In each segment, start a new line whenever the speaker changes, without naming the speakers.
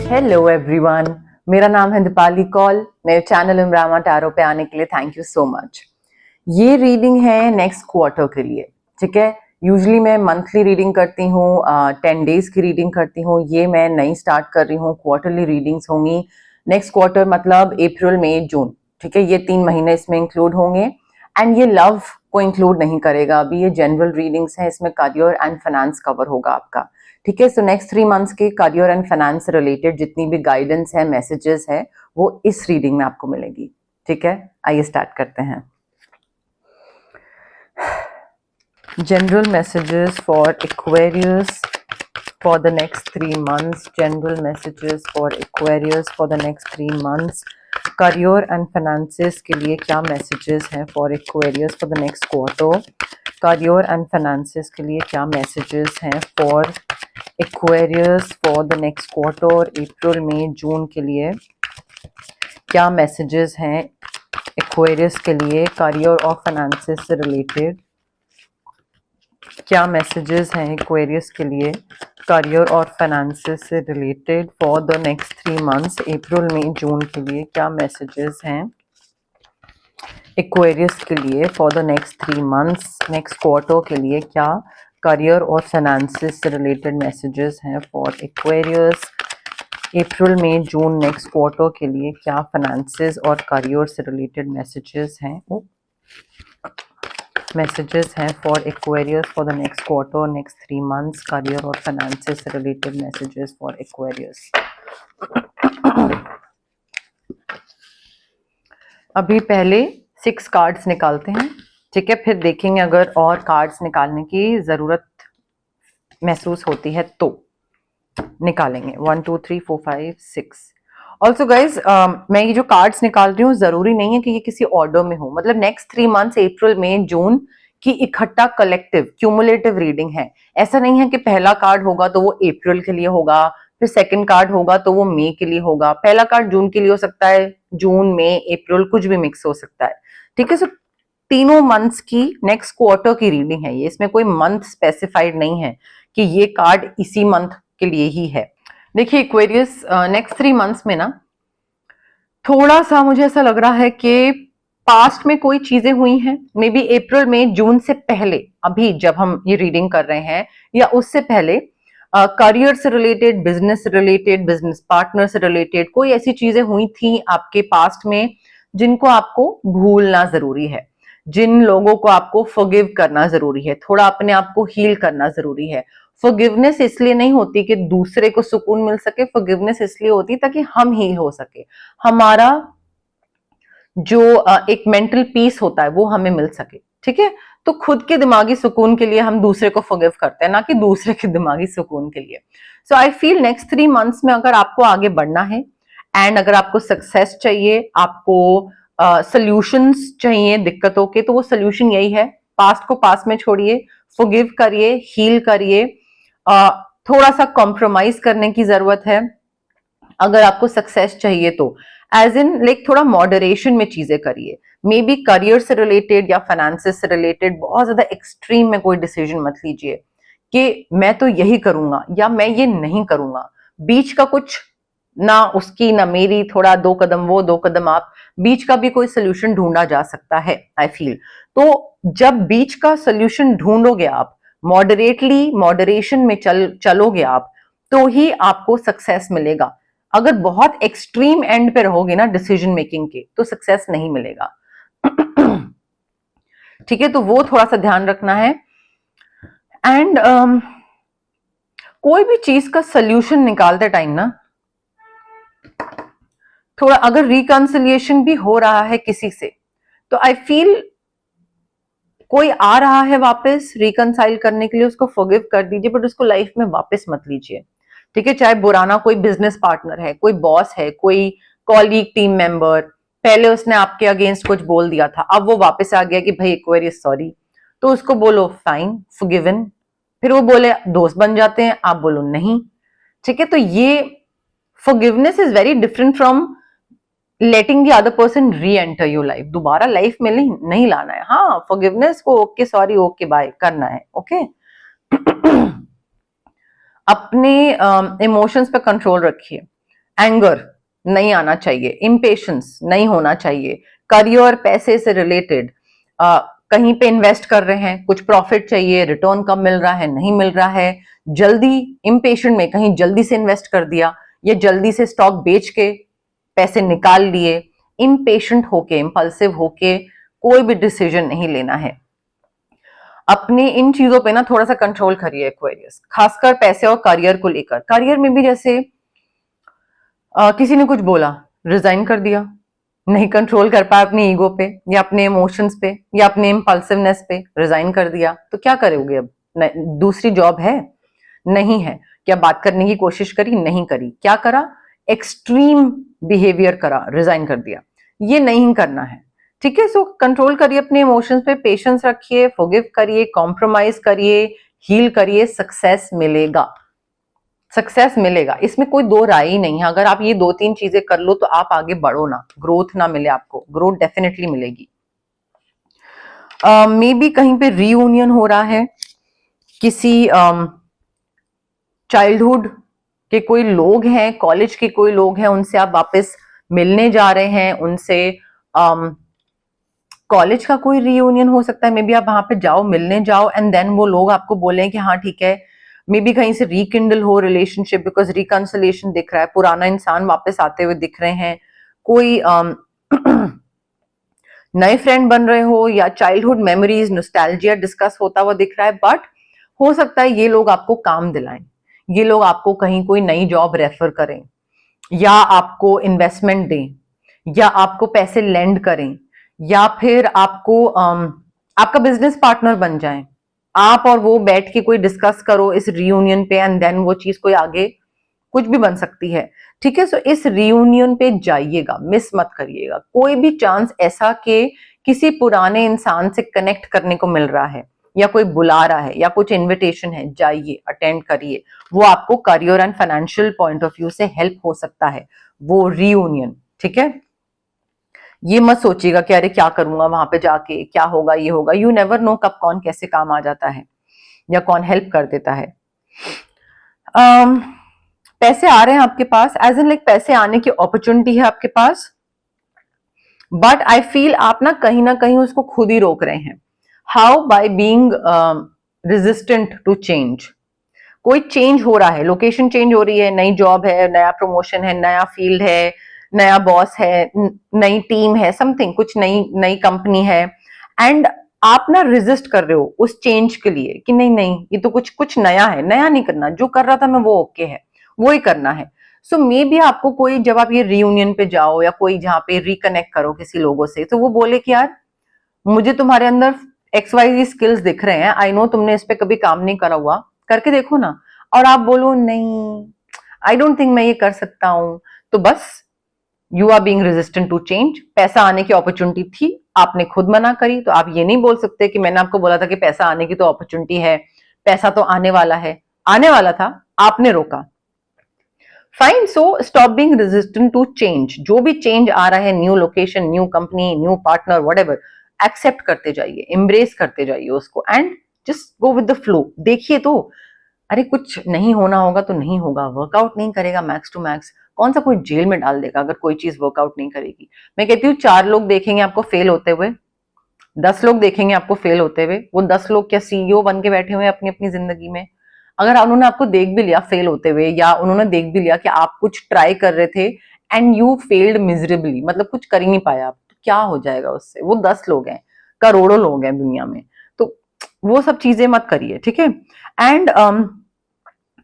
Hello everyone, मेरा नाम है दीपाली कौल। मेरे चैनल इमरामा टैरो पे आने के लिए थैंक यू सो मच। ये रीडिंग है नेक्स्ट क्वार्टर के लिए, ठीक है। यूजुअली मैं मंथली रीडिंग करती हूँ, 10 डेज की रीडिंग करती हूँ। ये मैं नई स्टार्ट कर रही हूँ, क्वार्टरली रीडिंग्स होंगी। नेक्स्ट क्वार्टर मतलब अप्रैल मई जून, ठीक है। ये 3 महीने इसमें इंक्लूड होंगे एंड ये लव को इंक्लूड नहीं करेगा। अभी ये जनरल रीडिंग्स है, इसमें करियर एंड फाइनेंस कवर होगा आपका, ठीक है। सो नेक्स्ट 3 मंथ्स के करियर एंड फाइनेंस से रिलेटेड जितनी भी गाइडेंस है, मैसेजेस है, वो इस रीडिंग में आपको मिलेगी, ठीक है। आइए स्टार्ट करते हैं। General messages for Aquarius for the next 3 months. General messages for Aquarius for the next 3 months. Career and finances के लिए क्या मैसेजेस हैं for Aquarius for the next quarter. Career and finances के लिए क्या मैसेजेस हैं for Aquarius for the next quarter. अप्रैल मई जून के लिए क्या मैसेजेस हैं एक्वेरियस के लिए करियर और फाइनेंसेस से रिलेटेड। क्या मैसेजेस हैं एक्वेरियस के लिए करियर और फाइनेंसेस से related for the next 3 months. April मई जून के लिए क्या मैसेजेस हैं एक्वेरियस के लिए for the next 3 months. Next quarter के लिए क्या करियर और फाइनेंसेस से रिलेटेड मैसेजेस हैं for Aquarius. April May June next quarter के लिए क्या फाइनेंसेस और करियर से रिलेटेड मैसेजेस हैं for Aquarius for the next quarter next 3 months. Career और फाइनेंसेस से रिलेटेड मैसेजेस फॉर एक्वेरियस। अभी पहले 6 कार्ड्स निकालते हैं, ठीक है। फिर देखेंगे अगर और कार्ड्स निकालने की जरूरत महसूस होती है तो निकालेंगे। 1 2 3 4 5 6। ऑल्सो गाइज, मैं ये जो कार्ड्स निकाल रही हूँ जरूरी नहीं है कि ये किसी ऑर्डर में हो। मतलब नेक्स्ट 3 मंथ्स अप्रैल मई जून की इकट्ठा कलेक्टिव क्यूमुलेटिव रीडिंग है। ऐसा नहीं है कि पहला कार्ड होगा तो वो अप्रैल के लिए होगा, फिर सेकंड कार्ड होगा तो वो मई के लिए होगा, पहला कार्ड जून के लिए हो सकता है, जून मई अप्रैल कुछ भी मिक्स हो सकता है, ठीक है। सो तीनों मंथ्स की नेक्स्ट क्वार्टर की रीडिंग है ये। इसमें कोई मंथ स्पेसिफाइड नहीं है कि ये कार्ड इसी मंथ के लिए ही है। देखिए एक्वेरियस, नेक्स्ट 3 मंथ्स में ना थोड़ा सा मुझे ऐसा लग रहा है कि पास्ट में कोई चीजें हुई हैं, मे बी अप्रैल में जून से पहले, अभी जब हम ये रीडिंग कर रहे हैं या उससे पहले, करियर से रिलेटेड, बिजनेस से रिलेटेड, बिजनेस पार्टनर से रिलेटेड कोई ऐसी चीजें हुई थी आपके पास्ट में जिनको आपको भूलना जरूरी है, जिन लोगों को आपको फॉरगिव करना जरूरी है, थोड़ा अपने आप को हील करना जरूरी है। फॉरगिवनेस इसलिए नहीं होती कि दूसरे को सुकून मिल सके, फॉरगिवनेस इसलिए होती ताकि हम हील हो सके, हमारा जो एक मेंटल पीस होता है वो हमें मिल सके, ठीक है। तो खुद के दिमागी सुकून के लिए हम दूसरे को फॉरगिव करते हैं, ना कि दूसरे के दिमागी सुकून के लिए। सो आई फील नेक्स्ट 3 मंथ्स में अगर आपको आगे बढ़ना है एंड अगर आपको सक्सेस चाहिए, आपको सॉल्यूशंस चाहिए दिक्कतों के, तो वो सॉल्यूशन यही है, पास्ट को पास्ट में छोड़िए, फॉरगिव करिए, हील करिए। थोड़ा सा कॉम्प्रोमाइज करने की जरूरत है अगर आपको सक्सेस चाहिए तो, एज इन लाइक थोड़ा मॉडरेशन में चीजें करिए। मे बी करियर से रिलेटेड या फाइनेंसेस से रिलेटेड बहुत ज्यादा एक्सट्रीम में कोई डिसीजन मत लीजिए कि मैं तो यही करूंगा या मैं ये नहीं करूंगा। बीच का कुछ, ना उसकी ना मेरी, थोड़ा 2 कदम वो 2 कदम आप, बीच का भी कोई सोल्यूशन ढूंढा जा सकता है आई फील। तो जब बीच का सोल्यूशन ढूंढोगे आप, मॉडरेटली मॉडरेशन में चलोगे आप, तो ही आपको सक्सेस मिलेगा। अगर बहुत एक्सट्रीम एंड पे रहोगे ना डिसीजन मेकिंग के, तो सक्सेस नहीं मिलेगा। ठीक है, तो वो थोड़ा सा ध्यान रखना है। एंड कोई भी चीज का सोल्यूशन निकालते टाइम ना थोड़ा, अगर रिकंसिलिएशन भी हो रहा है किसी से, तो आई फील कोई आ रहा है वापस रिकंसाइल करने के लिए, उसको फॉरगिव कर दीजिए, बट उसको लाइफ में वापस मत लीजिए, ठीक है। चाहे बुराना कोई बिजनेस पार्टनर है, कोई बॉस है, कोई कॉलीग, टीम मेंबर, पहले उसने आपके अगेंस्ट कुछ बोल दिया था, अब वो वापस आ गया कि भाई एक वेरी सॉरी, तो उसको बोलो फाइन, फॉरगिवन। फिर वो बोले दोस्त बन जाते हैं, आप बोलो नहीं, ठीक है। तो ये forgiveness is very different from letting the other person री एंटर योर लाइफ। दोबारा लाइफ में नहीं लाना है। हाँ, फॉरगिवनेस को ओके सॉरी ओके बाय करना है, ओके। अपने इमोशंस पे कंट्रोल रखिए। एंगर नहीं आना चाहिए, इम्पेशंस नहीं होना चाहिए, करियर पैसे से रिलेटेड, कहीं पे इन्वेस्ट कर रहे हैं, कुछ प्रॉफिट चाहिए, रिटर्न कब मिल रहा है, नहीं मिल रहा है, जल्दी इम्पेशेंट में कहीं जल्दी से इन्वेस्ट कर दिया या जल्दी से स्टॉक बेच के पैसे निकाल लिए, इम्पेशेंट होके, इंपल्सिव होके कोई भी डिसीजन नहीं लेना है। अपने इन चीजों पे ना थोड़ा सा कंट्रोल करिए एक्वेरियस, खासकर पैसे और करियर को लेकर। करियर में भी जैसे किसी ने कुछ बोला, रिजाइन कर दिया, नहीं कंट्रोल कर पाया अपनी ईगो पे या अपने इमोशंस पे या अपने इम्पल्सिवनेस पे, रिजाइन कर दिया, तो क्या करोगे अब? दूसरी जॉब है? नहीं है। क्या बात करने की कोशिश करी? नहीं करी। क्या करा? एक्सट्रीम बिहेवियर करा, रिजाइन कर दिया। ये नहीं करना है, ठीक है। सो कंट्रोल करिए अपने इमोशंस पे, पेशेंस रखिए, फॉरगिव करिए, कॉम्प्रोमाइज करिए, हील करिए, सक्सेस मिलेगा, सक्सेस मिलेगा, इसमें कोई दो राय ही नहीं है। अगर आप ये दो तीन चीजें कर लो तो आप आगे बढ़ो ना, ग्रोथ ना मिले आपको, ग्रोथ डेफिनेटली मिलेगी। मे बी कहीं पे रीयूनियन हो रहा है, किसी चाइल्डहुड के कोई लोग हैं, कॉलेज के कोई लोग हैं, उनसे आप वापस मिलने जा रहे हैं, उनसे कॉलेज का कोई रीयूनियन हो सकता है। मे बी आप वहां पे जाओ, मिलने जाओ, एंड देन वो लोग आपको बोले कि हाँ ठीक है, मे बी कहीं से रिकिंडल हो रिलेशनशिप, बिकॉज रिकंसिलेशन दिख रहा है, पुराना इंसान वापस आते हुए दिख रहे हैं, कोई नए फ्रेंड बन रहे हो या चाइल्डहुड मेमोरीज नॉस्टैल्जिया डिस्कस होता हुआ दिख रहा है। बट हो सकता है ये लोग आपको काम दिलाएं, ये लोग आपको कहीं कोई नई जॉब रेफर करें, या आपको इन्वेस्टमेंट दें, या आपको पैसे लेंड करें, या फिर आपको आपका बिजनेस पार्टनर बन जाए, आप और वो बैठ के कोई डिस्कस करो इस रियूनियन पे, एंड देन वो चीज कोई आगे कुछ भी बन सकती है, ठीक है। सो इस रियूनियन पे जाइएगा, मिस मत करिएगा। कोई भी चांस ऐसा कि किसी पुराने इंसान से कनेक्ट करने को मिल रहा है या कोई बुला रहा है या कुछ इनविटेशन है, जाइए, अटेंड करिए, वो आपको career and financial point of view से हेल्प हो सकता है, वो रियूनियन, ठीक है। ये मत सोचिएगा कि अरे क्या करूंगा वहां पे जाके, क्या होगा, ये होगा, यू नेवर नो कब कौन कैसे काम आ जाता है या कौन हेल्प कर देता है। पैसे आ रहे हैं आपके पास, एज इन लाइक पैसे आने की अपॉर्चुनिटी है आपके पास, बट आई फील आप ना कहीं उसको खुद ही रोक रहे हैं। How? By being resistant to change. कोई चेंज हो रहा है, लोकेशन चेंज हो रही है, नई जॉब है, नया प्रमोशन है, नया फील्ड है, नया बॉस है, नई टीम है, समथिंग, कुछ नई नई कंपनी है, एंड आप ना रेजिस्ट कर रहे हो उस चेंज के लिए कि नहीं नहीं ये तो कुछ कुछ नया है, नया नहीं करना, जो कर रहा था मैं वो ओके है, वो ही करना है। सो मे बी आपको कोई, जब आप ये रियूनियन पे जाओ या कोई जहाँ पे रिकनेक्ट करो किसी लोगों से, तो वो बोले कि यार मुझे तुम्हारे अंदर XYZ स्किल्स दिख रहे हैं, आई नो तुमने इस पे कभी काम नहीं करा हुआ, करके देखो ना। और आप बोलो नहीं, आई डोंट थिंक मैं ये कर सकता हूं, तो बस you are being resistant to change. पैसा आने की अपॉर्चुनिटी थी, आपने खुद मना करी, तो आप ये नहीं बोल सकते कि मैंने आपको बोला था कि पैसा आने की तो अपॉर्चुनिटी है, पैसा तो आने वाला है, आने वाला था, आपने रोका। Fine, so stop being resistant to change. जो भी चेंज आ रहा है, new location, new company, new partner, whatever, accept करते जाइए, एम्ब्रेस करते जाइए उसको, and just go with the flow. देखिए तो अरे कुछ नहीं होना होगा तो नहीं होगा, वर्कआउट नहीं करेगा मैक्स टू मैक्स, कौन सा कोई जेल में डाल देगा अगर कोई चीज वर्कआउट नहीं करेगी। मैं कहती हूँ 4 लोग देखेंगे आपको फेल होते हुए, 10 लोग देखेंगे आपको फेल होते हुए, वो 10 लोग क्या CEO बन के बैठे हुए हैं अपनी अपनी जिंदगी में? अगर उन्होंने आपको देख भी लिया फेल होते हुए, या उन्होंने देख भी लिया कि आप कुछ ट्राई कर रहे थे एंड यू फेल्ड मिजरेबली, मतलब कुछ कर ही नहीं पाया आप, तो क्या हो जाएगा उससे? वो 10 लोग हैं, करोड़ों लोग हैं दुनिया में, तो वो सब चीजें मत करिए, ठीक है। एंड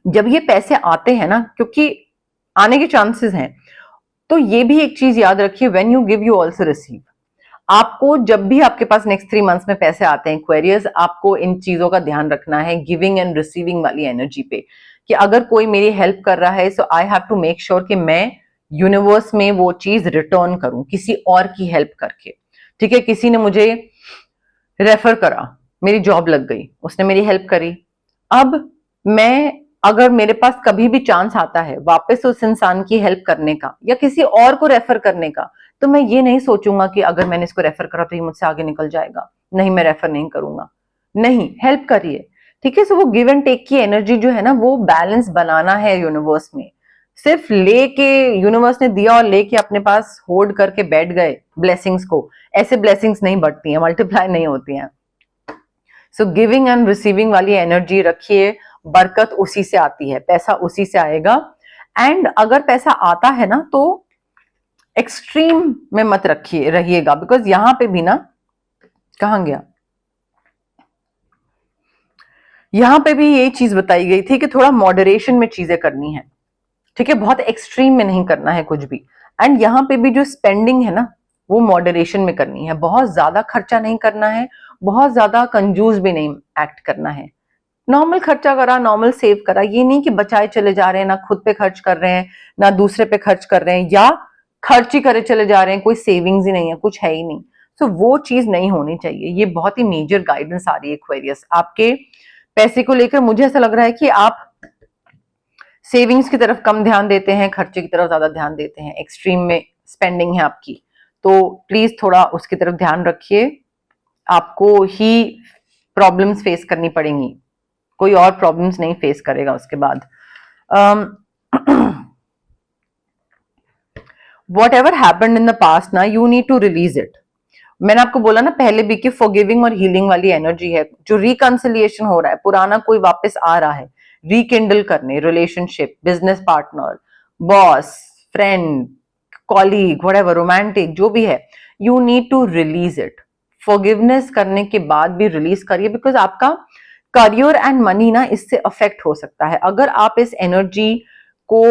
जब ये पैसे आते हैं ना, क्योंकि आने के चांसेस हैं, तो ये भी एक चीज याद रखिए, when you give you also receive. आपको जब भी आपके पास नेक्स्ट 3 मंथ्स में पैसे आते हैं क्वेरियर्स, आपको इन चीजों का ध्यान रखना है, गिविंग एंड रिसीविंग वाली एनर्जी पे, कि अगर कोई मेरी हेल्प कर रहा है, so I have to make sure कि मैं यूनिवर्स में वो चीज रिटर्न करूं किसी और की हेल्प करके, ठीक है। किसी ने मुझे रेफर करा, मेरी जॉब लग गई, उसने मेरी हेल्प करी, अब मैं, अगर मेरे पास कभी भी चांस आता है वापस उस इंसान की हेल्प करने का या किसी और को रेफर करने का, तो मैं ये नहीं सोचूंगा कि अगर मैंने इसको रेफर करा तो ये मुझसे आगे निकल जाएगा, नहीं मैं रेफर नहीं करूंगा। नहीं, हेल्प करिए, ठीक है। सो वो गिव एंड टेक की एनर्जी जो है ना, वो बैलेंस बनाना है यूनिवर्स में, सिर्फ लेके यूनिवर्स ने दिया और लेके अपने पास होल्ड करके बैठ गए ब्लेसिंग्स को, ऐसे ब्लेसिंग्स नहीं बढ़ती हैं, मल्टीप्लाई नहीं होती हैं। सो गिविंग एंड रिसीविंग वाली एनर्जी रखिए, बरकत उसी से आती है, पैसा उसी से आएगा। एंड अगर पैसा आता है ना तो एक्सट्रीम में मत रखिए रहिएगा, बिकॉज यहां पे भी ना, कहां गया, यहां पे भी ये चीज बताई गई थी कि थोड़ा मॉडरेशन में चीजें करनी है, ठीक है, बहुत एक्सट्रीम में नहीं करना है कुछ भी। एंड यहाँ पे भी जो स्पेंडिंग है ना वो मॉडरेशन में करनी है, बहुत ज्यादा खर्चा नहीं करना है, बहुत ज्यादा कंजूस भी नहीं एक्ट करना है। नॉर्मल खर्चा करा, नॉर्मल सेव करा, ये नहीं कि बचाए चले जा रहे हैं, ना खुद पे खर्च कर रहे हैं ना दूसरे पे खर्च कर रहे हैं, या खर्च ही करे चले जा रहे हैं, कोई सेविंग्स ही नहीं है, कुछ है ही नहीं। सो वो चीज नहीं होनी चाहिए। ये बहुत ही मेजर गाइडेंस आ रही है एक्वेरियस आपके पैसे को लेकर। मुझे ऐसा लग रहा है कि आप सेविंग्स की तरफ कम ध्यान देते हैं, खर्चे की तरफ ज्यादा ध्यान देते हैं, एक्सट्रीम में स्पेंडिंग है आपकी, तो प्लीज थोड़ा उसकी तरफ ध्यान रखिए। आपको ही प्रॉब्लम्स फेस करनी पड़ेंगी, कोई और प्रॉब्लम्स नहीं फेस करेगा उसके बाद। Whatever happened in the past ना, you need to release it. मैंने आपको बोला ना पहले भी कि फॉरगिविंग और हीलिंग वाली एनर्जी है, जो रिकंसिलिएशन हो रहा है, पुराना कोई वापस आ रहा है रिकिंडल करने, relationship, business partner, boss, friend, colleague, whatever, romantic जो भी है, you need to release it. Forgiveness करने के बाद भी रिलीज करिए, बिकॉज आपका करियर एंड मनी ना इससे अफेक्ट हो सकता है। अगर आप इस एनर्जी को,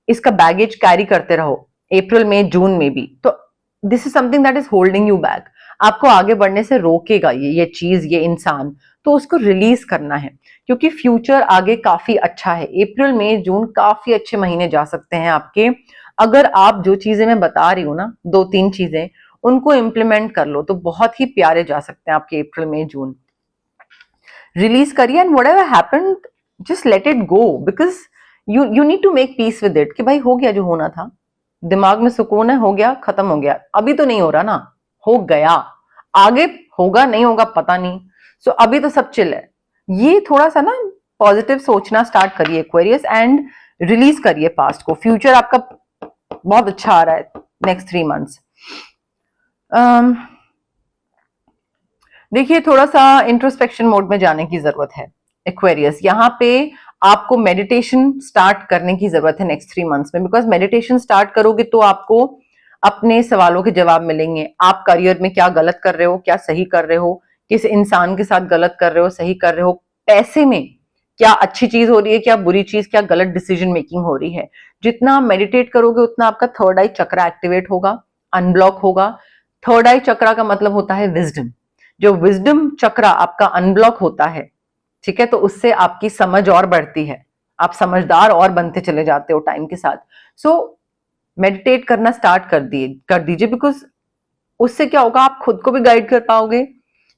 इसका बैगेज कैरी करते रहो अप्रैल में, जून में भी, तो this is something that is holding you back, आपको आगे बढ़ने से रोकेगा ये चीज, ये इंसान। तो उसको रिलीज करना है, क्योंकि फ्यूचर आगे काफी अच्छा है। अप्रैल मई जून काफी अच्छे महीने जा सकते हैं आपके, अगर आप जो चीजें मैं बता रही हूँ ना, 2-3 चीजें, उनको इम्प्लीमेंट कर लो तो बहुत ही प्यारे जा सकते हैं आपके अप्रैल मई जून। रिलीज करिए and whatever happened just let it go, because you need to make peace with it, कि भाई हो गया जो होना था, दिमाग में सुकून है, हो गया, खत्म हो गया। अभी तो नहीं हो रहा ना, हो गया, आगे होगा नहीं होगा पता नहीं, सो अभी तो सब चिल है। ये थोड़ा सा ना पॉजिटिव सोचना स्टार्ट करिए एक्वेरियस, एंड रिलीज करिए पास्ट को। फ्यूचर आपका बहुत अच्छा आ रहा है नेक्स्ट 3 मंथ्स। देखिए थोड़ा सा इंट्रोस्पेक्शन मोड में जाने की जरूरत है एक्वेरियस। यहाँ पे आपको मेडिटेशन स्टार्ट करने की जरूरत है नेक्स्ट 3 मंथ्स में, बिकॉज मेडिटेशन स्टार्ट करोगे तो आपको अपने सवालों के जवाब मिलेंगे। आप करियर में क्या गलत कर रहे हो, क्या सही कर रहे हो, किस इंसान के साथ गलत कर रहे हो, सही कर रहे हो, पैसे में क्या अच्छी चीज हो रही है, क्या बुरी चीज, क्या गलत डिसीजन मेकिंग हो रही है। जितना आप मेडिटेट करोगे उतना आपका थर्ड आई चक्रा एक्टिवेट होगा, अनब्लॉक होगा। थर्ड आई चक्रा का मतलब होता है विजडम। जो विजडम चक्रा आपका अनब्लॉक होता है, ठीक है, तो उससे आपकी समझ और बढ़ती है, आप समझदार और बनते चले जाते हो टाइम के साथ। सो मेडिटेट करना स्टार्ट कर दीजिए, बिकॉज उससे क्या होगा, आप खुद को भी गाइड कर पाओगे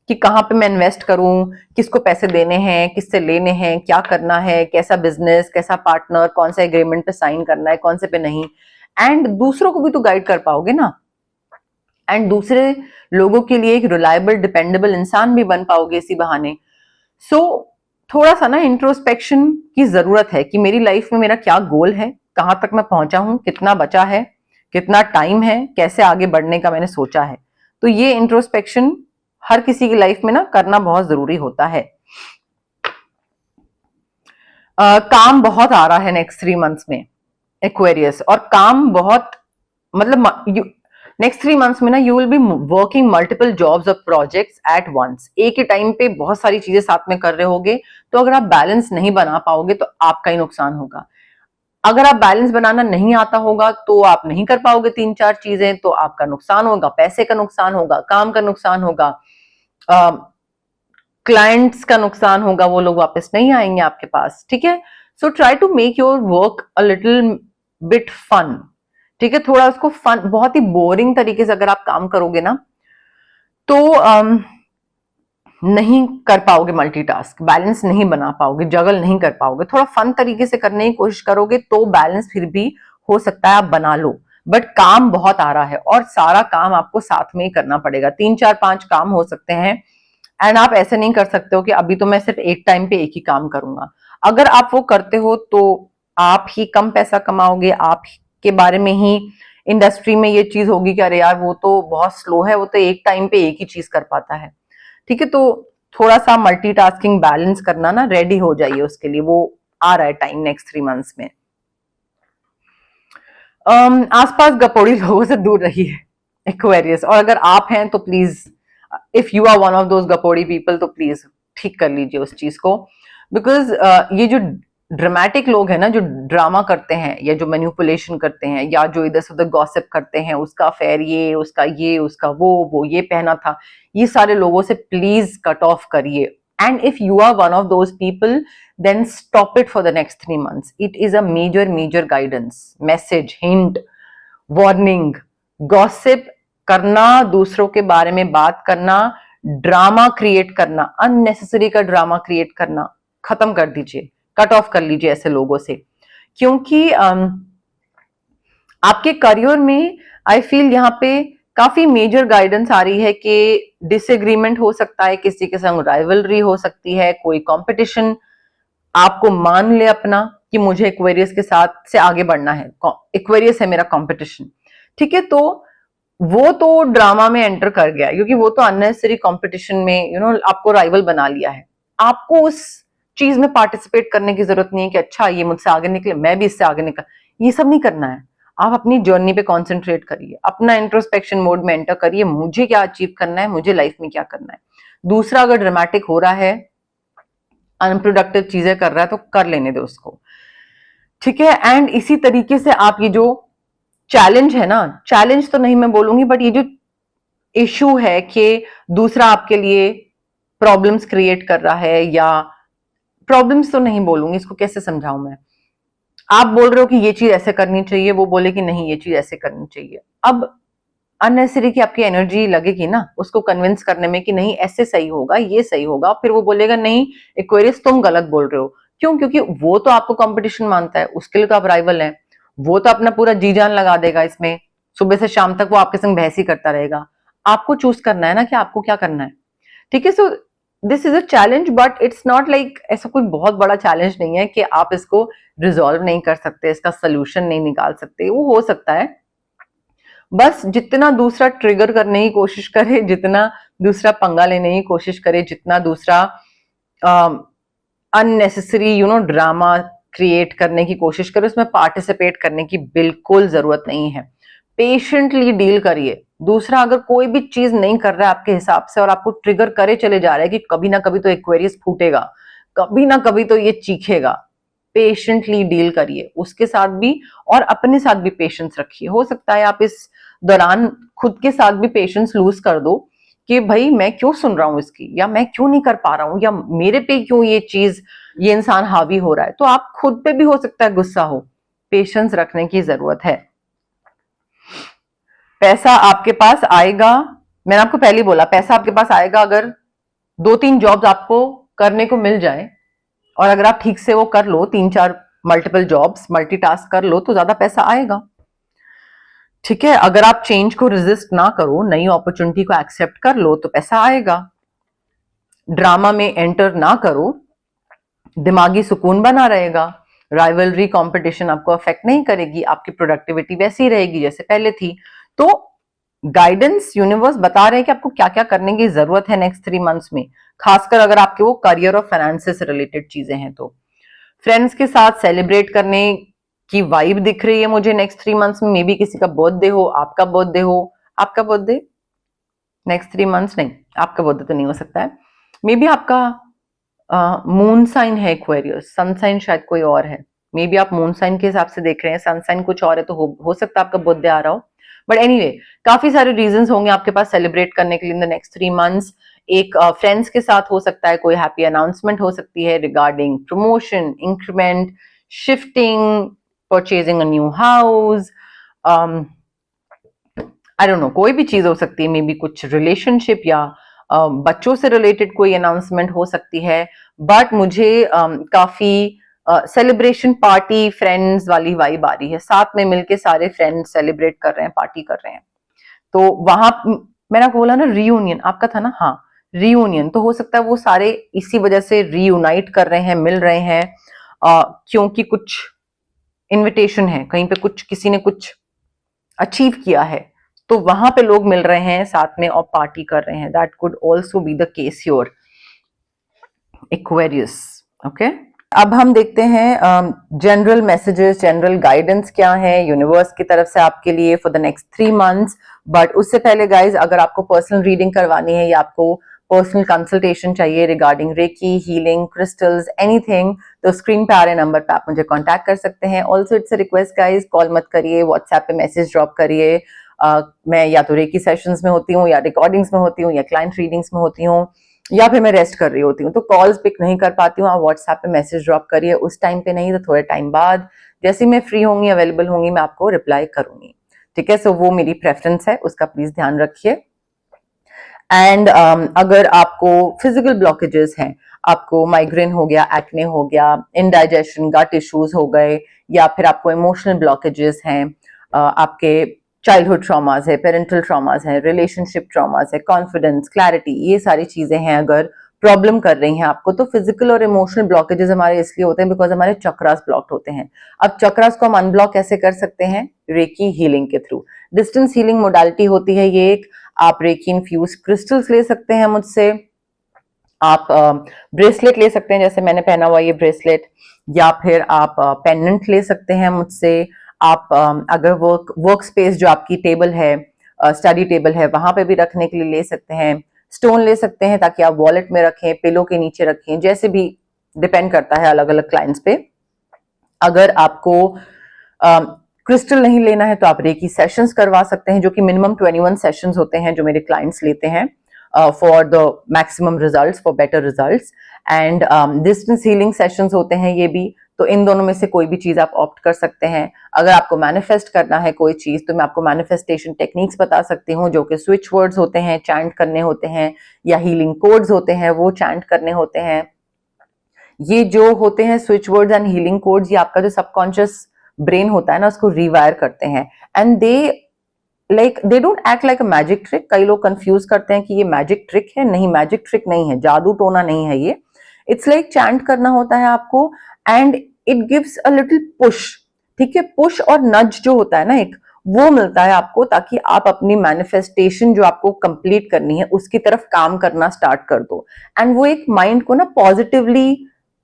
कि कहाँ पे मैं इन्वेस्ट करूं, किसको पैसे देने हैं, किससे लेने हैं, क्या करना है, कैसा बिजनेस, कैसा पार्टनर, कौन सा एग्रीमेंट पे साइन करना है, कौन से पे नहीं। एंड दूसरों को भी तो गाइड कर पाओगे ना, एंड दूसरे लोगों के लिए एक रिलायबल डिपेंडेबल इंसान भी बन पाओगे इसी बहाने। सो थोड़ा सा ना इंट्रोस्पेक्शन की जरूरत है कि मेरी लाइफ में मेरा क्या गोल है, कहां तक मैं पहुंचा हूं, कितना बचा है, कितना टाइम है, कैसे आगे बढ़ने का मैंने सोचा है। तो ये इंट्रोस्पेक्शन हर किसी की लाइफ में ना करना बहुत जरूरी होता है। काम बहुत आ रहा है नेक्स्ट 3 मंथ्स में एक्वेरियस, और काम बहुत मतलब नेक्स्ट 3 मंथ्स में ना you will be working multiple jobs और प्रोजेक्ट्स एट वंस। एक ही टाइम पे बहुत सारी चीजें साथ में कर रहे होगे, तो अगर आप बैलेंस नहीं बना पाओगे तो आपका ही नुकसान होगा। अगर आप बैलेंस बनाना नहीं आता होगा तो आप नहीं कर पाओगे 3-4 चीजें, तो आपका नुकसान होगा, पैसे का नुकसान होगा, काम का नुकसान होगा, क्लाइंट्स का नुकसान होगा, वो लोग वापस नहीं आएंगे आपके पास, ठीक है। So try to make your work a little bit fun, ठीक है, थोड़ा उसको फन, बहुत ही बोरिंग तरीके से अगर आप काम करोगे ना तो नहीं कर पाओगे, मल्टीटास्क बैलेंस नहीं बना पाओगे, जगल नहीं कर पाओगे। थोड़ा फन तरीके से करने की कोशिश करोगे तो बैलेंस फिर भी हो सकता है आप बना लो, बट काम बहुत आ रहा है और सारा काम आपको साथ में ही करना पड़ेगा। 3-4-5 काम हो सकते हैं, एंड आप ऐसे नहीं कर सकते हो कि अभी तो मैं सिर्फ एक टाइम पे एक ही काम करूंगा। अगर आप वो करते हो तो आप ही कम पैसा कमाओगे, आप के बारे में ही इंडस्ट्री में ये चीज होगी कि अरे यार वो तो बहुत स्लो है, वो तो एक टाइम पे एक ही चीज कर पाता है। ठीक है, तो थोड़ा सा मल्टीटास्किंग बैलेंस करना ना, रेडी हो जाइए उसके लिए, वो आ रहा है टाइम नेक्स्ट 3 मंथ्स में। आसपास गपोड़ी लोगों से दूर रहिए एक्वेरियस, और अगर आप हैं तो please, if you are one of those गपोड़ी पीपल, तो प्लीज ठीक कर लीजिए उस चीज को। बिकॉज ये जो ड्रामेटिक लोग हैं ना, जो ड्रामा करते हैं या जो मैनिपुलेशन करते हैं या जो इधर से उधर गॉसिप करते हैं, उसका अफेयर ये उसका वो ये पहना था, ये सारे लोगों से प्लीज कट ऑफ करिए। And if you are one of those people, then stop it for the next 3 months. It is a major guidance, message, hint, warning. Gossip करना, दूसरों के बारे में बात करना, ड्रामा क्रिएट करना, अननेसेसरी का ड्रामा क्रिएट करना खत्म कर दीजिए, कट ऑफ कर लीजिए ऐसे लोगों से। क्योंकि आपके करियर में आई फील यहाँ पे काफी मेजर गाइडेंस आ रही है कि डिसएग्रीमेंट हो सकता है, किसी के संग राइवलरी हो सकती है, कोई कंपटीशन आपको मान ले अपना कि मुझे एक्वेरियस के साथ से आगे बढ़ना है, एक्वेरियस है मेरा कंपटीशन। ठीक है, तो वो तो ड्रामा में एंटर कर गया, क्योंकि वो तो अननेसेसरी कंपटीशन में आपको राइवल बना लिया है। आपको उस चीज में पार्टिसिपेट करने की जरूरत नहीं है कि अच्छा ये मुझसे आगे निकले, मैं भी इससे आगे निकल, ये सब नहीं करना है। आप अपनी जर्नी पे कॉन्सेंट्रेट करिए, अपना इंट्रोस्पेक्शन मोड में एंटर करिए, मुझे क्या अचीव करना है, मुझे लाइफ में क्या करना है। दूसरा अगर ड्रामेटिक हो रहा है, अनप्रोडक्टिव चीजें कर रहा है, तो कर लेने दो उसको। ठीक है, एंड इसी तरीके से आप ये जो चैलेंज है ना, चैलेंज तो नहीं मैं बोलूंगी, बट ये जो इशू है कि दूसरा आपके लिए प्रॉब्लम्स क्रिएट कर रहा है, या प्रॉब्लम्स तो नहीं बोलूंगी, इसको कैसे समझाऊं मैं। आप बोल रहे हो कि ये चीज ऐसे करनी चाहिए, वो बोले कि नहीं ये चीज ऐसे करनी चाहिए। अब अननेसेसरी की आपकी एनर्जी लगेगी ना उसको कन्विंस करने में कि नहीं ऐसे सही होगा, ये सही होगा, फिर वो बोलेगा नहीं एक्वेरियस तुम गलत बोल रहे हो। क्यों? क्योंकि वो तो आपको कंपटीशन मानता है, उसके लिए तो आप राइवल हैं, वो तो अपना पूरा जी जान लगा देगा इसमें, सुबह से शाम तक वो आपके संग बहस ही करता रहेगा। आपको चूज करना है ना कि आपको क्या करना है। ठीक है, so this is a challenge, but it's not like ऐसा कोई बहुत बड़ा चैलेंज नहीं है कि आप इसको रिजॉल्व नहीं कर सकते, इसका सोल्यूशन नहीं निकाल सकते। वो हो सकता है, बस जितना दूसरा ट्रिगर करने की कोशिश करे, जितना दूसरा पंगा लेने की कोशिश करे, जितना दूसरा अननेसेसरी ड्रामा क्रिएट करने की कोशिश करे, उसमें पार्टिसिपेट करने की बिल्कुल जरूरत नहीं है। पेशेंटली डील करिए। दूसरा अगर कोई भी चीज नहीं कर रहा है आपके हिसाब से और आपको ट्रिगर करे चले जा रहा है कि कभी ना कभी तो एक्वेरियस फूटेगा, कभी ना कभी तो ये चीखेगा, पेशेंटली डील करिए उसके साथ भी, और अपने साथ भी पेशेंस रखिए। हो सकता है आप इस दौरान खुद के साथ भी पेशेंस लूज कर दो कि भाई मैं क्यों सुन रहा हूं इसकी, या मैं क्यों नहीं कर पा रहा हूं, या मेरे पे क्यों ये चीज, ये इंसान हावी हो रहा है। तो आप खुद पे भी हो सकता है गुस्सा हो, पेशेंस रखने की जरूरत है। पैसा आपके पास आएगा, मैंने आपको पहले ही बोला पैसा आपके पास आएगा अगर 2-3 जॉब्स आपको करने को मिल जाए, और अगर आप ठीक से वो कर लो, 3-4 मल्टीपल जॉब्स मल्टीटास्क कर लो, तो ज्यादा पैसा आएगा। ठीक है, अगर आप चेंज को रेजिस्ट ना करो, नई अपॉर्चुनिटी को एक्सेप्ट कर लो, तो पैसा आएगा। ड्रामा में एंटर ना करो, दिमागी सुकून बना रहेगा, राइवलरी कंपटीशन आपको अफेक्ट नहीं करेगी, आपकी प्रोडक्टिविटी वैसी रहेगी जैसे पहले थी। तो गाइडेंस यूनिवर्स बता रहे हैं कि आपको क्या क्या करने की जरूरत है नेक्स्ट 3 मंथ्स में, खासकर अगर आपके वो करियर और फाइनेंस से रिलेटेड चीजें हैं। तो फ्रेंड्स के साथ सेलिब्रेट करने की वाइब दिख रही है मुझे नेक्स्ट 3 मंथ्स में। मे बी किसी का बर्थडे हो, आपका बर्थडे हो, आपका बर्थडे नेक्स्ट 3 मंथ्स नहीं, आपका बर्थडे तो नहीं हो सकता है। मे बी आपका मून साइन है एक्वेरियस, सन साइन शायद कोई और है। मे बी आप मून साइन के हिसाब से देख रहे हैं, सन साइन कुछ और है, तो हो सकता है आपका बर्थडे आ रहा हो। बट एनीवे, काफी सारे रीजंस होंगे आपके पास सेलिब्रेट करने के लिए इन द नेक्स्ट 3 मंथ्स। एक फ्रेंड्स के साथ हो सकता है, कोई हैप्पी अनाउंसमेंट हो सकती है regarding promotion, increment, shifting, purchasing a new house, I don't know, कोई भी चीज हो सकती है। मे बी कुछ रिलेशनशिप या बच्चों से रिलेटेड कोई अनाउंसमेंट हो सकती है। बट मुझे काफी सेलिब्रेशन, पार्टी, फ्रेंड्स वाली वाइब आ रही है। साथ में मिलके सारे फ्रेंड्स सेलिब्रेट कर रहे हैं, पार्टी कर रहे हैं। तो वहां मैंने आपको बोला ना रीयूनियन आपका था ना, हाँ रीयूनियन, तो हो सकता है वो सारे इसी वजह से रीयूनाइट कर रहे हैं, मिल रहे हैं, क्योंकि कुछ इनविटेशन है, कहीं पे कुछ किसी ने कुछ अचीव किया है तो वहां पे लोग मिल रहे हैं साथ में और पार्टी कर रहे हैं. That could also be the case your Aquarius. Okay, अब हम देखते हैं जनरल मैसेजेस, जनरल गाइडेंस क्या है यूनिवर्स की तरफ से आपके लिए for the next 3 months. But उससे पहले गाइज, अगर आपको पर्सनल रीडिंग करवानी है या आपको पर्सनल कंसल्टेशन चाहिए regarding reiki, healing, crystals, anything, तो स्क्रीन पे आ रहे नंबर पे आप मुझे कांटेक्ट कर सकते हैं. Also it's a request guys, call मत करिए, व्हाट्सएप पे मैसेज ड्रॉप करिए. मैं या तो रेकी सेशंस में होती हूँ या रिकॉर्डिंग्स में होती हूँ या क्लाइंट रीडिंग्स में होती हूँ या फिर मैं रेस्ट कर रही होती हूँ, तो कॉल्स पिक नहीं कर पाती हूँ. आप व्हाट्सएप पे मैसेज ड्रॉप करिए, उस टाइम पे नहीं तो थोड़े टाइम बाद, जैसे मैं फ्री होंगी, अवेलेबल होंगी, मैं आपको रिप्लाई करूंगी. ठीक है, सो वो मेरी प्रेफरेंस है, उसका प्लीज ध्यान रखिए. एंड अगर आपको फिजिकल ब्लॉकेजेस हैं, आपको माइग्रेन हो गया, एक्ने हो गया, इनडाइजेशन, गट इश्यूज हो गए, या फिर आपको इमोशनल ब्लॉकेजेस हैं, आपके चाइल्डहुड ट्रॉमास है, पेरेंटल ट्रॉमास है, रिलेशनशिप ट्रॉमास है, कॉन्फिडेंस, क्लैरिटी, ये सारी चीजें हैं, अगर प्रॉब्लम कर रही हैं आपको, तो फिजिकल और इमोशनल ब्लॉकेजेस हमारे इसलिए होते हैं बिकॉज हमारे चक्रास ब्लॉक्ड होते हैं. अब चक्रास को हम अनब्लॉक कैसे कर सकते हैं? रेकी हीलिंग के थ्रू. डिस्टेंस हीलिंग मोडालिटी होती है ये एक. आप रेकी इन्फ्यूज क्रिस्टल्स ले सकते हैं मुझसे, आप ब्रेसलेट ले सकते हैं, जैसे मैंने पहना हुआ ये ब्रेसलेट, या फिर आप पेंडेंट ले सकते हैं मुझसे. आप अगर वर्क स्पेस जो आपकी टेबल है, स्टडी टेबल है, वहां पे भी रखने के लिए ले सकते हैं. स्टोन ले सकते हैं ताकि आप वॉलेट में रखें, पिलो के नीचे रखें, जैसे भी, डिपेंड करता है अलग अलग क्लाइंट्स पे. अगर आपको क्रिस्टल नहीं लेना है तो आप रेकी सेशंस करवा सकते हैं, जो कि मिनिमम 21 सेशंस होते हैं जो मेरे क्लाइंट्स लेते हैं for the maximum results, for better results. And distance healing sessions होते हैं ये भी. तो इन दोनों में से कोई भी चीज आप ऑप्ट कर सकते हैं. अगर आपको मैनिफेस्ट करना है कोई चीज, तो मैं आपको मैनिफेस्टेशन टेक्निक्स बता सकती हूँ, जो कि स्विच वर्ड्स होते हैं, चैंट करने होते हैं, या हीलिंग कोड्स होते हैं, वो चैंट करने होते हैं. ये जो होते हैं switch words and healing codes, ये आपका जो सबकॉन्शियस ब्रेन होता है ना, उसको रिवायर करते हैं. And they don't act like a magic trick. कई लोग कंफ्यूज करते हैं कि ये मैजिक ट्रिक है. नहीं, मैजिक ट्रिक नहीं है, जादू टोना नहीं है ये. इट्स लाइक चैंट करना होता है आपको, and it gives a little push. ठीक है, पुश और नज जो होता है ना एक, वो मिलता है आपको, ताकि आप अपनी मैनिफेस्टेशन जो आपको कंप्लीट करनी है उसकी तरफ काम करना स्टार्ट कर दो. एंड वो एक माइंड को ना पॉजिटिवली,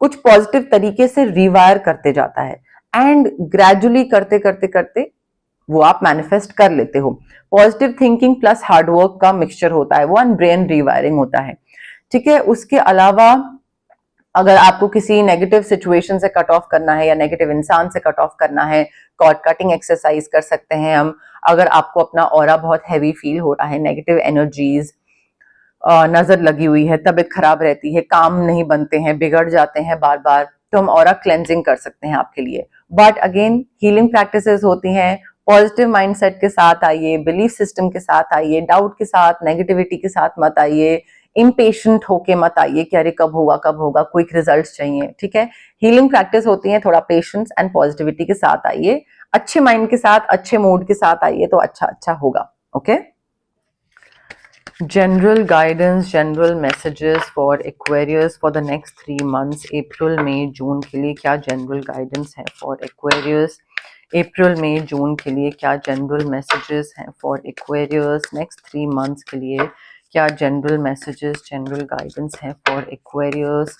कुछ पॉजिटिव तरीके से रिवायर करते जाता है. एंड ग्रेजुअली करते करते करते वो आप मैनिफेस्ट कर लेते हो. पॉजिटिव थिंकिंग प्लस हार्डवर्क का मिक्सचर होता है वो, एंड ब्रेन रिवायरिंग होता है. ठीक है, उसके अलावा अगर आपको किसी नेगेटिव सिचुएशन से कट ऑफ करना है या नेगेटिव इंसान से कट ऑफ करना है, कॉर्ड कटिंग एक्सरसाइज कर सकते हैं हम. अगर आपको अपना ऑरा बहुत हैवी फील हो रहा है, नेगेटिव एनर्जीज, नजर लगी हुई है, तबीयत खराब रहती है, काम नहीं बनते हैं, बिगड़ जाते हैं बार बार, तो हम ऑरा क्लेंजिंग कर सकते हैं आपके लिए. बट अगेन हीलिंग प्रैक्टिसेस होती हैं. पॉजिटिव माइंडसेट के साथ आइए, बिलीफ सिस्टम के साथ आइए, डाउट के साथ, नेगेटिविटी के साथ मत आइए, इम्पेशेंट होके मत आइए कि अरे कब होगा, क्विक रिजल्ट्स चाहिए. ठीक है, हीलिंग प्रैक्टिस होती है, थोड़ा पेशेंस एंड पॉजिटिविटी के साथ आइए, अच्छे माइंड के साथ, अच्छे मूड के साथ आइए, तो अच्छा होगा. Okay, general guidance, general messages for Aquarius for the next 3 months, अप्रैल मई जून के लिए क्या जनरल गाइडेंस है फॉर एक्वेरियस? अप्रैल मई जून के लिए क्या जनरल मैसेजेस हैं फॉर एक्वेरियस? नेक्स्ट 3 months के लिए क्या जनरल मैसेजेस, जनरल गाइडेंस है for Aquarius?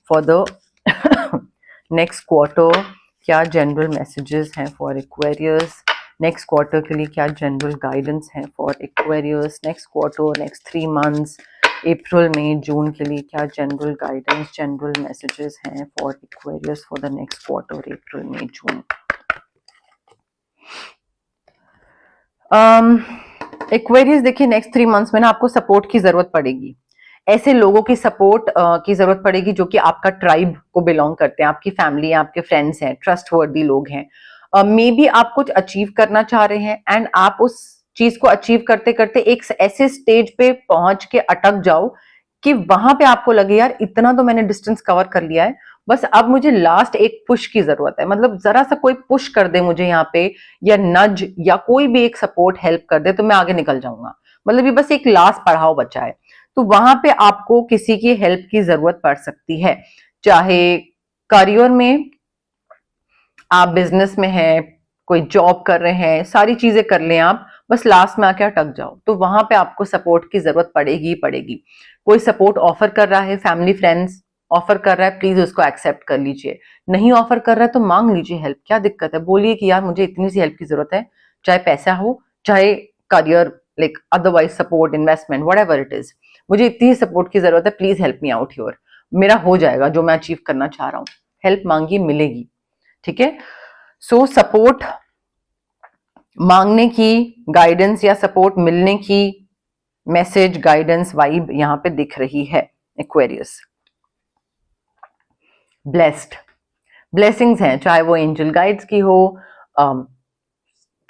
For the next quarter क्या जनरल मैसेजेस हैं फॉर एक्वेरियस? नेक्स्ट क्वार्टर के लिए क्या जनरल गाइडेंस है for Aquarius? Next quarter, next 3 months, अप्रैल मई जून के लिए क्या जनरल गाइडेंस, जनरल मैसेजेस हैं for Aquarius for the next quarter, अप्रैल मई जून? एक्वेरियस देखिए, नेक्स्ट 3 months में ना आपको सपोर्ट की जरूरत पड़ेगी. ऐसे लोगों की सपोर्ट की जरूरत पड़ेगी जो कि आपका ट्राइब को बिलोंग करते हैं, आपकी फैमिली है, आपके फ्रेंड्स हैं, ट्रस्टवर्दी लोग हैं. मे बी आप कुछ अचीव करना चाह रहे हैं, एंड आप उस चीज को अचीव करते करते एक ऐसे स्टेज पे पहुंच के अटक जाओ कि वहां पे आपको लगे यार इतना तो मैंने डिस्टेंस कवर कर लिया है, बस अब मुझे लास्ट एक पुश की जरूरत है. मतलब जरा सा कोई पुश कर दे मुझे यहाँ पे, या नज, या कोई भी एक सपोर्ट हेल्प कर दे, तो मैं आगे निकल जाऊंगा. मतलब ये बस एक लास्ट पड़ाव बचा है. तो वहां पे आपको किसी की हेल्प की जरूरत पड़ सकती है, चाहे करियर में आप बिजनेस में हैं, कोई जॉब कर रहे हैं, सारी चीजें कर लें आप, बस लास्ट में आके अटक जाओ, तो वहां पे आपको सपोर्ट की जरूरत पड़ेगी ही पड़ेगी। कोई सपोर्ट ऑफर कर रहा है, फैमिली फ्रेंड्स ऑफर कर रहा है, प्लीज उसको एक्सेप्ट कर लीजिए। नहीं ऑफर कर रहा है तो मांग लीजिए हेल्प, क्या दिक्कत है, बोलिए कि यार मुझे इतनी सी हेल्प की जरूरत है, चाहे पैसा हो, चाहे career, like otherwise support, investment, what ever it is, मुझे इतनी सपोर्ट की जरूरत है, please help me out here, मेरा हो जाएगा जो मैं अचीव करना चाह रहा हूँ। हेल्प मांगी, मिलेगी, ठीक है। सो सपोर्ट मांगने की, गाइडेंस या सपोर्ट मिलने की मैसेज, गाइडेंस, वाइब यहां पे दिख रही है एक्वेरियस। ब्लेस्ड, ब्लेसिंग्स हैं, चाहे वो एंजल गाइड्स की हो,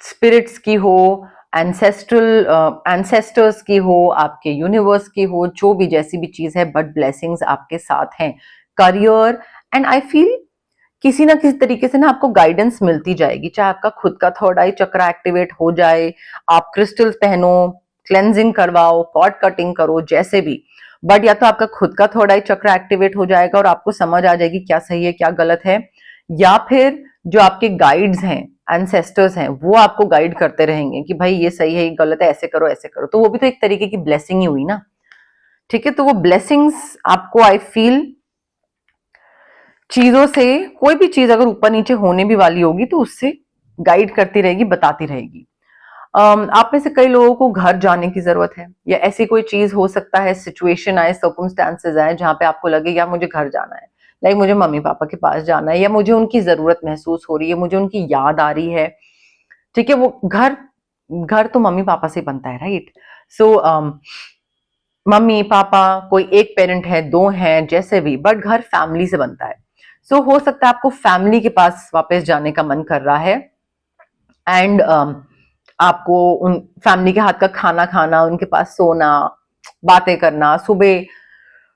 स्पिरिट्स की हो, एंसेस्टर्स की हो, आपके यूनिवर्स की हो, जो भी जैसी भी चीज है, बट ब्लेसिंग्स आपके साथ हैं। करियर एंड आई फील किसी ना किसी तरीके से ना आपको गाइडेंस मिलती जाएगी, चाहे आपका खुद का थर्ड आई चक्र एक्टिवेट हो जाए, आप क्रिस्टल्स पहनो, क्लेंजिंग करवाओ, कॉर्ड कटिंग करो, जैसे भी, बट या तो आपका खुद का थर्ड आई चक्र एक्टिवेट हो जाएगा और आपको समझ आ जाएगी क्या सही है क्या गलत है, या फिर जो आपके गाइड्स हैं, एंसेस्टर्स हैं, वो आपको गाइड करते रहेंगे कि भाई ये सही है ये गलत है, ऐसे करो ऐसे करो, तो वो भी तो एक तरीके की ब्लेसिंग ही हुई ना, ठीक है। तो वो ब्लेसिंग्स आपको आई फील चीजों से, कोई भी चीज अगर ऊपर नीचे होने भी वाली होगी तो उससे गाइड करती रहेगी, बताती रहेगी। आप में से कई लोगों को घर जाने की जरूरत है, या ऐसी कोई चीज हो सकता है, सिचुएशन आए, सर्कमस्टांसेस आए जहां पे आपको लगे यार मुझे घर जाना है, लाइक मुझे मम्मी पापा के पास जाना है, या मुझे उनकी जरूरत महसूस हो रही है, मुझे उनकी याद आ रही है, ठीक है। वो घर, घर तो मम्मी पापा से बनता है, राइट। सो मम्मी पापा, कोई एक पेरेंट है, दो हैं, जैसे भी, बट घर फैमिली से बनता है। सो हो सकता है आपको फैमिली के पास वापस जाने का मन कर रहा है, एंड आपको उन फैमिली के हाथ का खाना खाना, उनके पास सोना, बातें करना, सुबह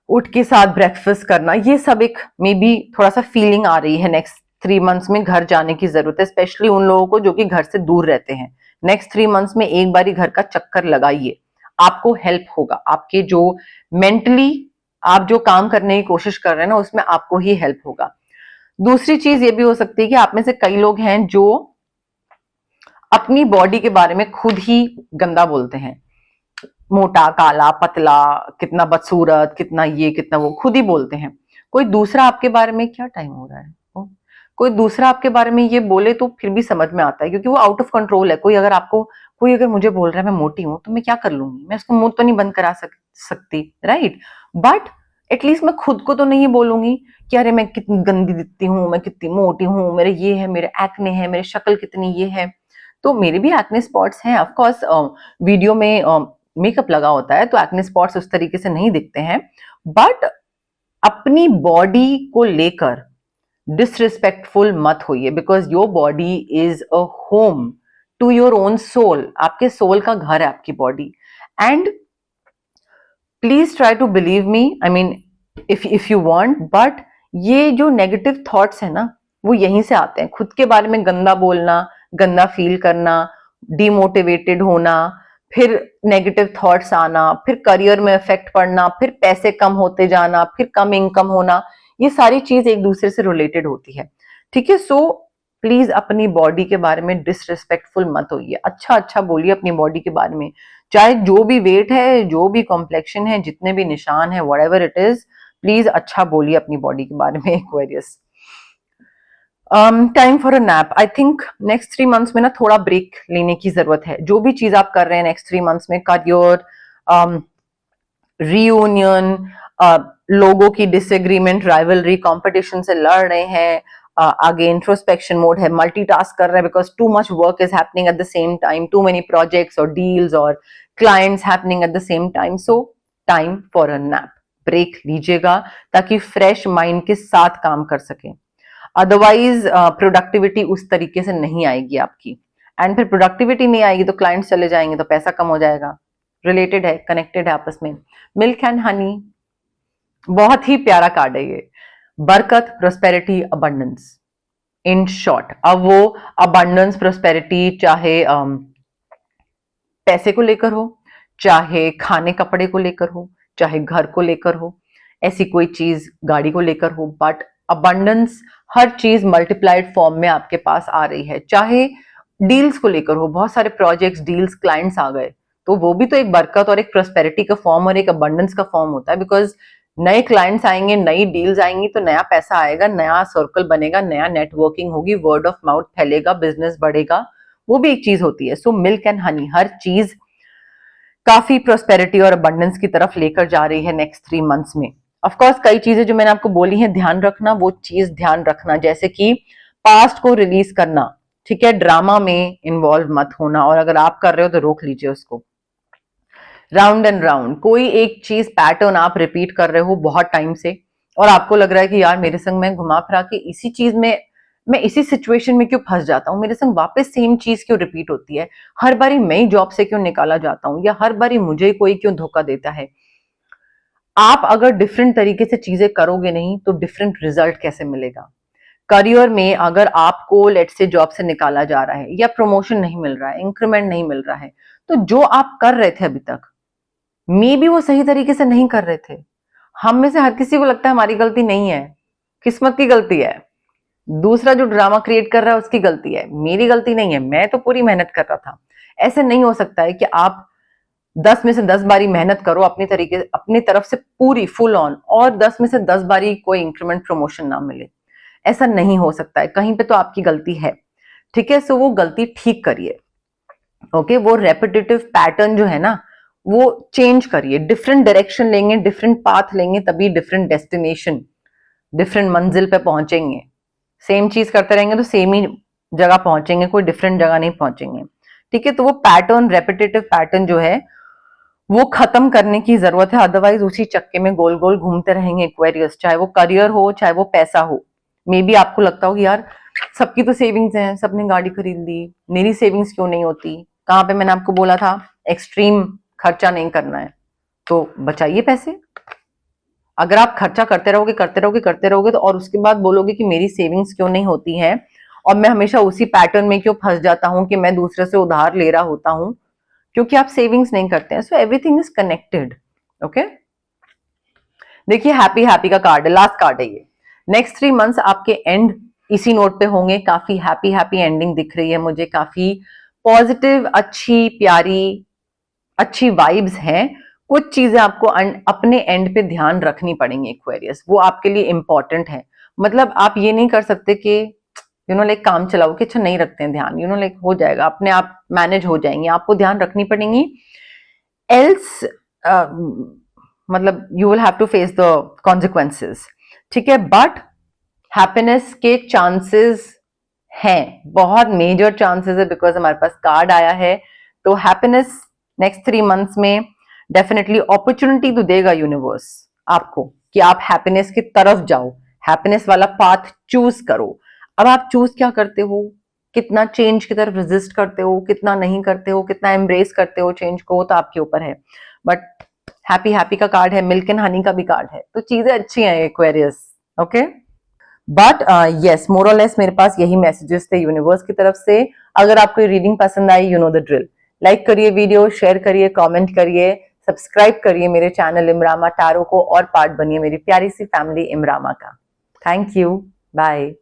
उठ के साथ ब्रेकफास्ट करना, ये सब एक मे बी थोड़ा सा फीलिंग आ रही है। नेक्स्ट 3 मंथ्स में घर जाने की जरूरत है, स्पेशली उन लोगों को जो कि घर से दूर रहते हैं। नेक्स्ट 3 मंथ्स में एक बार ही घर का चक्कर लगाइए, आपको हेल्प होगा, आपके जो मेंटली आप जो काम करने की कोशिश कर रहे हैं ना, उसमें आपको ही हेल्प होगा। दूसरी चीज ये भी हो सकती है कि आप में से कई लोग हैं जो अपनी बॉडी के बारे में खुद ही गंदा बोलते हैं, मोटा, काला, पतला, कितना बदसूरत, कितना ये कितना वो, खुद ही बोलते हैं। कोई दूसरा आपके बारे में, क्या टाइम हो रहा है, कोई दूसरा आपके बारे में ये बोले तो फिर भी समझ में आता है, क्योंकि वो आउट ऑफ कंट्रोल है। कोई अगर मुझे बोल रहा है मैं मोटी हूं, तो मैं क्या कर लूंगी, मैं उसको मुंह तो नहीं बंद करा सकती, राइट। बट एटलीस्ट मैं खुद को तो नहीं बोलूंगी कि अरे मैं कितनी गंदी दिखती हूँ, मैं कितनी मोटी हूँ, मेरे ये है, मेरे एक्ने है, मेरे शक्ल कितनी ये है। तो मेरे भी एक्ने स्पॉट्स हैं, ऑफ कोर्स वीडियो में मेकअप लगा होता है तो एक्ने स्पॉट्स उस तरीके से नहीं दिखते हैं, बट अपनी बॉडी को लेकर डिसरिस्पेक्टफुल मत होइए, because your body is a home to your own soul, आपके सोल का घर है आपकी body. And please try to believe me, I mean if you want, but ये जो नेगेटिव थॉट्स है ना, वो यहीं से आते हैं। खुद के बारे में गंदा बोलना, गंदा फील करना, डिमोटिवेटेड होना, फिर नेगेटिव थॉट्स आना, फिर करियर में इफेक्ट पड़ना, फिर पैसे कम होते जाना, फिर कम इनकम होना, ये सारी चीज एक दूसरे से रिलेटेड होती है, ठीक है। सो प्लीज अपनी बॉडी के बारे में डिसरिस्पेक्टफुल मत होइए, अच्छा अच्छा बोलिए अपनी बॉडी के बारे में, चाहे जो भी वेट है, जो भी कॉम्प्लेक्शन है, जितने भी निशान है, व्हाटएवर इट इज, प्लीज अच्छा बोलिए अपनी बॉडी के बारे में। Aquarius, time for a nap. I think next 3 months में ना थोड़ा ब्रेक लेने की जरूरत है। जो भी चीज आप कर रहे हैं नेक्स्ट 3 मंथ्स में, करियर, रियूनियन, लोगों की डिसएग्रीमेंट, राइवलरी, कंपटीशन से लड़ रहे हैं, आगे इंट्रोस्पेक्शन मोड है, मल्टीटास्क कर रहे हैं, because too much work is happening at the same time, too many projects और डील्स और clients happening at the same time. So time for a nap, break लीजिएगा ताकि फ्रेश माइंड के साथ काम कर सके। अदरवाइज प्रोडक्टिविटी उस तरीके से नहीं आएगी आपकी, एंड फिर प्रोडक्टिविटी नहीं आएगी तो क्लाइंट्स चले जाएंगे तो पैसा कम हो जाएगा। रिलेटेड है, कनेक्टेड है आपस में। मिल्क एंड हनी, बहुत ही प्यारा कार्ड है ये, बरकत, प्रोस्पेरिटी, अबंडेंस, इन शॉर्ट। अब वो अबंडेंस, प्रोस्पेरिटी चाहे पैसे को लेकर हो, चाहे खाने कपड़े को लेकर हो, चाहे घर को लेकर हो, ऐसी कोई चीज गाड़ी को लेकर हो, बट अबंडेंस, हर चीज मल्टीप्लाइड फॉर्म में आपके पास आ रही है। चाहे डील्स को लेकर हो, बहुत सारे प्रोजेक्ट्स, डील्स, क्लाइंट्स आ गए, तो वो भी तो एक बरकत और एक प्रोस्पेरिटी का फॉर्म और एक अबंडेंस का फॉर्म होता है। बिकॉज नए क्लाइंट्स आएंगे, नई डील्स आएंगी, तो नया पैसा आएगा, नया सर्कल बनेगा, नया नेटवर्किंग होगी, वर्ड ऑफ माउथ फैलेगा, बिजनेस बढ़ेगा, वो भी एक चीज होती है। सो मिल्क एंड हनी, हर चीज काफी प्रोस्पेरिटी और अबंडेंस की तरफ लेकर जा रही है नेक्स्ट 3 मंथ्स में। ऑफ कोर्स कई चीजें जो मैंने आपको बोली हैं ध्यान रखना, वो चीज ध्यान रखना, जैसे कि पास्ट को रिलीज करना, ठीक है, ड्रामा में इन्वॉल्व मत होना, और अगर आप कर रहे हो तो रोक लीजिए उसको। राउंड एंड राउंड, कोई एक चीज पैटर्न आप रिपीट कर रहे हो बहुत टाइम से और आपको लग रहा है कि यार मेरे संग मैं घुमा फिरा के इसी चीज में, मैं इसी सिचुएशन में क्यों फंस जाता हूँ, मेरे संग वापस सेम चीज क्यों रिपीट होती है, हर बारी मैं ही जॉब से क्यों निकाला जाता हूँ, या हर बारी मुझे कोई क्यों धोखा देता है। आप अगर डिफरेंट तरीके से चीजें करोगे नहीं तो डिफरेंट रिजल्ट कैसे मिलेगा। करियर में अगर आपको लेट से जॉब से निकाला जा रहा है, या प्रमोशन नहीं मिल रहा है, इंक्रीमेंट नहीं मिल रहा है, तो जो आप कर रहे थे अभी तक मे भी वो सही तरीके से नहीं कर रहे थे। हम में से हर किसी को लगता है हमारी गलती नहीं है, किस्मत की गलती है, दूसरा जो ड्रामा क्रिएट कर रहा है उसकी गलती है, मेरी गलती नहीं है, मैं तो पूरी मेहनत कर रहा था। ऐसे नहीं हो सकता है कि आप 10 में से 10 बारी मेहनत करो अपनी तरीके, अपनी तरफ से पूरी फुल ऑन, और 10 में से 10 बारी कोई इंक्रीमेंट प्रमोशन ना मिले। ऐसा नहीं हो सकता है, कहीं पे तो आपकी गलती है, ठीक है। सो वो गलती ठीक करिए, ओके। वो रेपिटेटिव पैटर्न जो है ना वो चेंज करिए, डिफरेंट डायरेक्शन लेंगे, डिफरेंट पाथ लेंगे, तभी डिफरेंट डेस्टिनेशन, डिफरेंट मंजिल पे पहुंचेंगे। सेम चीज करते रहेंगे तो सेम ही जगह पहुंचेंगे, कोई डिफरेंट जगह नहीं पहुंचेंगे, ठीक है। तो वो पैटर्न, रेपिटेटिव पैटर्न जो है वो खत्म करने की जरूरत है, अदरवाइज उसी चक्के में गोल गोल घूमते रहेंगे एक्वेरियस, चाहे वो करियर हो चाहे वो पैसा हो। मे बी आपको लगता हो कि यार सबकी तो सेविंग्स हैं, सबने गाड़ी खरीद ली, मेरी सेविंग्स क्यों नहीं होती। कहाँ पे मैंने आपको बोला था एक्सट्रीम खर्चा नहीं करना है, तो बचाइए पैसे। अगर आप खर्चा करते रहोगे करते रहोगे करते रहोगे तो, और उसके बाद बोलोगे कि मेरी सेविंग्स क्यों नहीं होती है और मैं हमेशा उसी पैटर्न में क्यों फंस जाता हूं कि मैं दूसरे से उधार ले रहा होता हूं, क्योंकि आप सेविंग्स नहीं करते हैं। So everything is connected, okay. देखिए हैप्पी हैप्पी का कार्ड है, लास्ट कार्ड है ये। नेक्स्ट 3 मंथ्स आपके एंड इसी नोट पे होंगे, काफी हैप्पी हैप्पी एंडिंग दिख रही है मुझे, काफी पॉजिटिव, अच्छी प्यारी अच्छी वाइब्स हैं। कुछ चीजें आपको अपने एंड पे ध्यान रखनी पड़ेंगी एक्वेरियस, वो आपके लिए इंपॉर्टेंट है। मतलब आप ये नहीं कर सकते कि लाइक काम चलाओ कि अच्छा नहीं रखते हैं ध्यान, लाइक हो जाएगा, अपने आप मैनेज हो जाएंगे, आपको ध्यान रखनी पड़ेंगी। एल्स मतलब you will have to face the consequences, ठीक है। बट हैप्पीनेस के चांसेस हैं, बहुत मेजर चांसेस है, बिकॉज हमारे पास कार्ड आया है। तो हैप्पीनेस नेक्स्ट 3 मंथ्स में डेफिनेटली अपॉर्चुनिटी तो देगा यूनिवर्स आपको कि आप हैप्पीनेस की तरफ जाओ, हैप्पीनेस वाला पाथ चूज करो। अब आप चूज क्या करते हो, कितना चेंज की तरफ रेजिस्ट करते हो, कितना नहीं करते हो, कितना एम्ब्रेस करते हो चेंज को, तो आपके ऊपर है। बट हैप्पी हैप्पी का कार्ड है, मिल्क एंड हनी का भी कार्ड है, तो चीजें अच्छी हैं एक्वेरियस, ओके। बट यस, मोर और लेस मेरे पास यही मैसेजेस थे यूनिवर्स की तरफ से। अगर आपको ये रीडिंग पसंद आई, you know the drill, like करिए वीडियो, शेयर करिए, कमेंट करिए, सब्सक्राइब करिए मेरे चैनल इमरामा टैरो को, और पार्ट बनिए मेरी प्यारी सी फैमिली इमरामा का। Thank you, bye.